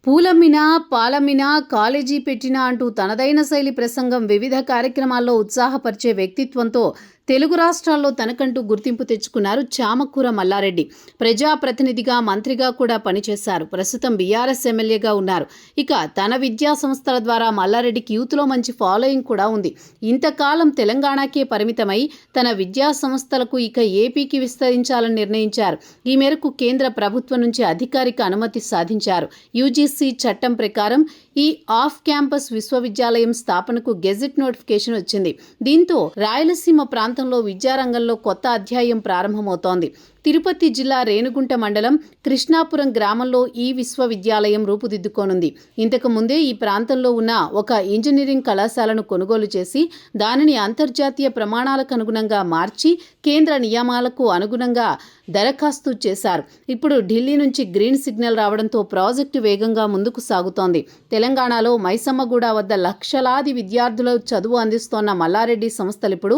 పూలమ్మినా, పాలమ్మినా, college పెట్టినా అంటూ తనదైన శైలి ప్రసంగం, వివిధ కార్యక్రమాల్లో ఉత్సాహపరిచే వ్యక్తిత్వంతో తెలుగు రాష్ట్రాల్లో తనకంటూ గుర్తింపు తెచ్చుకున్నారు చామకూర మల్లారెడ్డి. ప్రజాప్రతినిధిగా, మంత్రిగా కూడా పనిచేశారు. ప్రస్తుతం బీఆర్ఎస్ ఎమ్మెల్యేగా ఉన్నారు. ఇక తన విద్యా సంస్థల ద్వారా మల్లారెడ్డికి యూత్లో మంచి ఫాలోయింగ్ కూడా ఉంది. ఇంతకాలం తెలంగాణకే పరిమితమై తన విద్యా సంస్థలకు ఇక ఏపీకి విస్తరించాలని నిర్ణయించారు. ఈ మేరకు కేంద్ర ప్రభుత్వం నుంచి అధికారిక అనుమతి సాధించారు. యూజీసీ చట్టం ప్రకారం ఈ ఆఫ్ క్యాంపస్ విశ్వవిద్యాలయం స్థాపనకు గెజిట్ నోటిఫికేషన్ వచ్చింది. దీంతో రాయలసీమ ప్రాంతంలో విద్యారంగంలో కొత్త అధ్యాయం ప్రారంభమవుతోంది. తిరుపతి జిల్లా రేణిగుంట మండలం కృష్ణాపురం గ్రామంలో ఈ విశ్వవిద్యాలయం రూపుదిద్దుకోనుంది. ఇంతకు ముందే ఈ ప్రాంతంలో ఉన్న ఒక ఇంజనీరింగ్ కళాశాలను కొనుగోలు చేసి దానిని అంతర్జాతీయ ప్రమాణాలకు అనుగుణంగా మార్చి కేంద్ర నియమాలకు అనుగుణంగా దరఖాస్తు చేశారు. ఇప్పుడు ఢిల్లీ నుంచి గ్రీన్ సిగ్నల్ రావడంతో ప్రాజెక్టు వేగంగా ముందుకు సాగుతోంది. తెలంగాణలో మైసమ్మగూడ వద్ద లక్షలాది విద్యార్థులు చదువు అందిస్తోన్న మల్లారెడ్డి సంస్థలిప్పుడు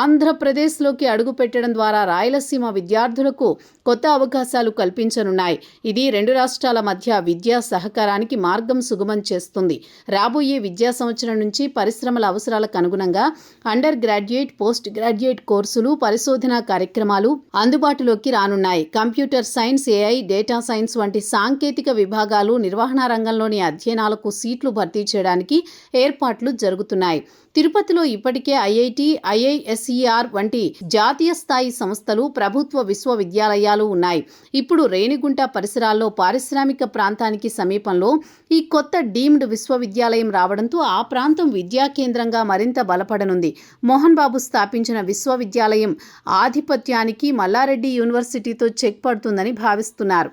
ఆంధ్రప్రదేశ్లోకి అడుగుపెట్టడం ద్వారా రాయలసీమ విద్యార్థులకు కొత్త అవకాశాలు కల్పించనున్నాయి. ఇది రెండు రాష్ట్రాల మధ్య విద్యా సహకారానికి మార్గం సుగమం చేస్తుంది. రాబోయే విద్యా సంవత్సరం నుంచి పరిశ్రమల అవసరాలకు అనుగుణంగా అండర్ గ్రాడ్యుయేట్, పోస్ట్ గ్రాడ్యుయేట్ కోర్సులు, పరిశోధనా కార్యక్రమాలు అందుబాటులోకి రానున్నాయి. Computer science, AI, data science వంటి సాంకేతిక విభాగాలు, నిర్వహణ రంగంలోని అధ్యయనాలకు సీట్లు భర్తీ చేయడానికి ఏర్పాట్లు జరుగుతున్నాయి. తిరుపతిలో ఇప్పటికే ఐఐటి, ఐఐఎస్ఈఆర్ వంటి జాతీయ స్థాయి సంస్థలు, ప్రభుత్వ విశ్వవిద్యాలయాలు ఉన్నాయి. ఇప్పుడు రేణిగుంట పరిసరాల్లో పారిశ్రామిక ప్రాంతానికి సమీపంలో ఈ కొత్త డీమ్డ్ విశ్వవిద్యాలయం రావడంతో ఆ ప్రాంతం విద్యా కేంద్రంగా మరింత బలపడనుంది. మోహన్ బాబు స్థాపించిన విశ్వవిద్యాలయం ఆధిపత్యానికి మల్లారెడ్డి యూనివర్సిటీతో చెక్ పడుతుందని భావిస్తున్నారు.